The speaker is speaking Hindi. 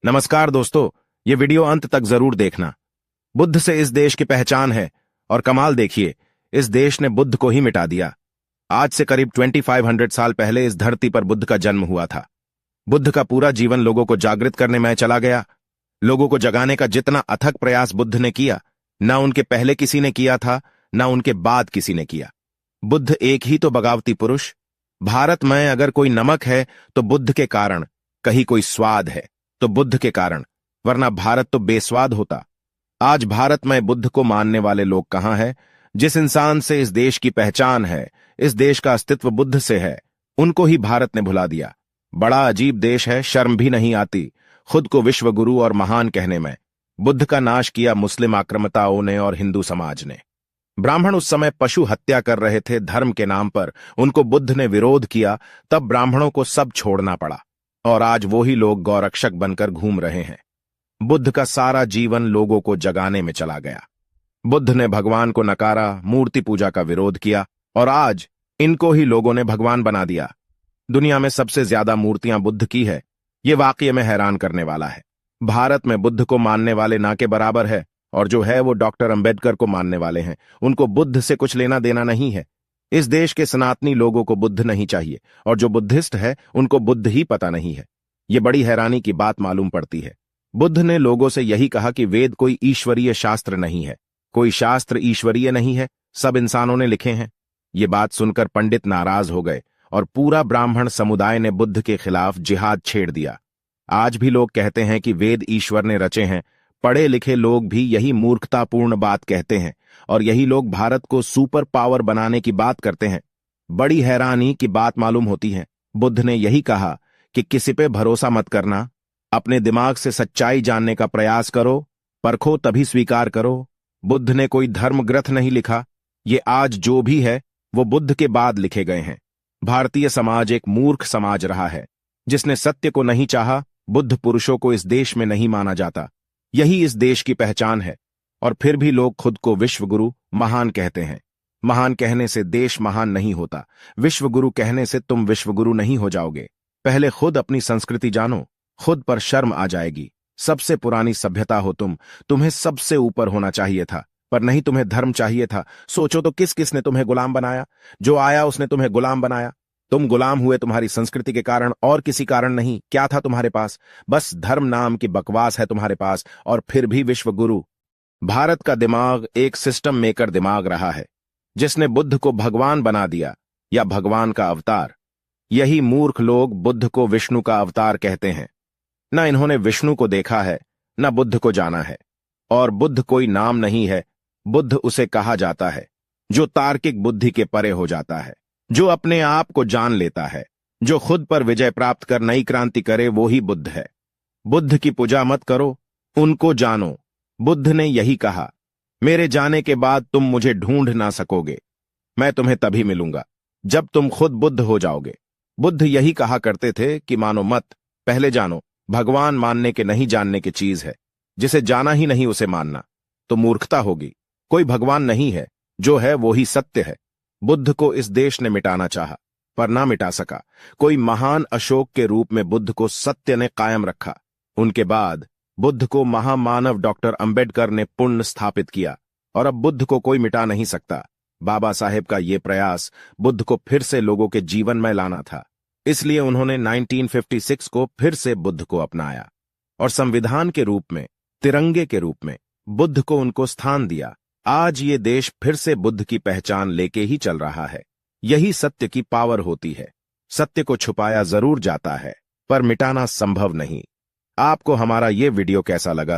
नमस्कार दोस्तों, ये वीडियो अंत तक जरूर देखना। बुद्ध से इस देश की पहचान है और कमाल देखिए, इस देश ने बुद्ध को ही मिटा दिया। आज से करीब 2500 साल पहले इस धरती पर बुद्ध का जन्म हुआ था। बुद्ध का पूरा जीवन लोगों को जागृत करने में चला गया। लोगों को जगाने का जितना अथक प्रयास बुद्ध ने किया, ना उनके पहले किसी ने किया था, ना उनके बाद किसी ने किया। बुद्ध एक ही तो बगावती पुरुष। भारत में अगर कोई नमक है तो बुद्ध के कारण, कहीं कोई स्वाद है तो बुद्ध के कारण, वरना भारत तो बेस्वाद होता। आज भारत में बुद्ध को मानने वाले लोग कहां हैं? जिस इंसान से इस देश की पहचान है, इस देश का अस्तित्व बुद्ध से है, उनको ही भारत ने भुला दिया। बड़ा अजीब देश है, शर्म भी नहीं आती खुद को विश्व गुरु और महान कहने में। बुद्ध का नाश किया मुस्लिम आक्रामकताओं ने और हिंदू समाज ने। ब्राह्मण उस समय पशु हत्या कर रहे थे धर्म के नाम पर, उनको बुद्ध ने विरोध किया, तब ब्राह्मणों को सब छोड़ना पड़ा और आज वो ही लोग गौरक्षक बनकर घूम रहे हैं। बुद्ध का सारा जीवन लोगों को जगाने में चला गया। बुद्ध ने भगवान को नकारा, मूर्ति पूजा का विरोध किया और आज इनको ही लोगों ने भगवान बना दिया। दुनिया में सबसे ज्यादा मूर्तियां बुद्ध की है, ये वाकई में हैरान करने वाला है। भारत में बुद्ध को मानने वाले ना के बराबर है, और जो है वो डॉक्टर अंबेडकर को मानने वाले हैं। उनको बुद्ध से कुछ लेना देना नहीं है। इस देश के सनातनी लोगों को बुद्ध नहीं चाहिए, और जो बुद्धिस्ट है उनको बुद्ध ही पता नहीं है। ये बड़ी हैरानी की बात मालूम पड़ती है। बुद्ध ने लोगों से यही कहा कि वेद कोई ईश्वरीय शास्त्र नहीं है, कोई शास्त्र ईश्वरीय नहीं है, सब इंसानों ने लिखे हैं। ये बात सुनकर पंडित नाराज हो गए और पूरा ब्राह्मण समुदाय ने बुद्ध के खिलाफ जिहाद छेड़ दिया। आज भी लोग कहते हैं कि वेद ईश्वर ने रचे हैं। पढ़े लिखे लोग भी यही मूर्खतापूर्ण बात कहते हैं, और यही लोग भारत को सुपर पावर बनाने की बात करते हैं। बड़ी हैरानी की बात मालूम होती है। बुद्ध ने यही कहा कि किसी पे भरोसा मत करना, अपने दिमाग से सच्चाई जानने का प्रयास करो, परखो तभी स्वीकार करो। बुद्ध ने कोई धर्म ग्रंथ नहीं लिखा। ये आज जो भी है वो बुद्ध के बाद लिखे गए हैं। भारतीय समाज एक मूर्ख समाज रहा है, जिसने सत्य को नहीं चाहा। बुद्ध पुरुषों को इस देश में नहीं माना जाता, यही इस देश की पहचान है। और फिर भी लोग खुद को विश्व गुरु, महान कहते हैं। महान कहने से देश महान नहीं होता। विश्व गुरु कहने से तुम विश्व गुरु नहीं हो जाओगे। पहले खुद अपनी संस्कृति जानो, खुद पर शर्म आ जाएगी। सबसे पुरानी सभ्यता हो तुम, तुम्हें सबसे ऊपर होना चाहिए था, पर नहीं, तुम्हें धर्म चाहिए था। सोचो तो किस किस ने तुम्हें गुलाम बनाया? जो आया उसने तुम्हें गुलाम बनाया। तुम गुलाम हुए तुम्हारी संस्कृति के कारण, और किसी कारण नहीं। क्या था तुम्हारे पास? बस धर्म नाम की बकवास है तुम्हारे पास, और फिर भी विश्व गुरु। भारत का दिमाग एक सिस्टम मेकर दिमाग रहा है, जिसने बुद्ध को भगवान बना दिया, या भगवान का अवतार। यही मूर्ख लोग बुद्ध को विष्णु का अवतार कहते हैं। न इन्होंने विष्णु को देखा है, न बुद्ध को जाना है। और बुद्ध कोई नाम नहीं है, बुद्ध उसे कहा जाता है जो तार्किक बुद्धि के परे हो जाता है, जो अपने आप को जान लेता है, जो खुद पर विजय प्राप्त कर नई क्रांति करे, वो ही बुद्ध है। बुद्ध की पूजा मत करो, उनको जानो। बुद्ध ने यही कहा, मेरे जाने के बाद तुम मुझे ढूंढ ना सकोगे। मैं तुम्हें तभी मिलूंगा जब तुम खुद बुद्ध हो जाओगे। बुद्ध यही कहा करते थे कि मानो मत, पहले जानो। भगवान मानने के नहीं जानने की चीज है। जिसे जाना ही नहीं उसे मानना तो मूर्खता होगी। कोई भगवान नहीं है, जो है वो ही सत्य है। बुद्ध को इस देश ने मिटाना चाहा, पर ना मिटा सका। कोई महान अशोक के रूप में बुद्ध को सत्य ने कायम रखा। उनके बाद बुद्ध को महामानव डॉक्टर अंबेडकर ने पुण्य स्थापित किया, और अब बुद्ध को कोई मिटा नहीं सकता। बाबा साहेब का ये प्रयास बुद्ध को फिर से लोगों के जीवन में लाना था, इसलिए उन्होंने 1956 को फिर से बुद्ध को अपनाया और संविधान के रूप में, तिरंगे के रूप में बुद्ध को उनको स्थान दिया। आज ये देश फिर से बुद्ध की पहचान लेके ही चल रहा है। यही सत्य की पावर होती है। सत्य को छुपाया जरूर जाता है, पर मिटाना संभव नहीं। आपको हमारा ये वीडियो कैसा लगा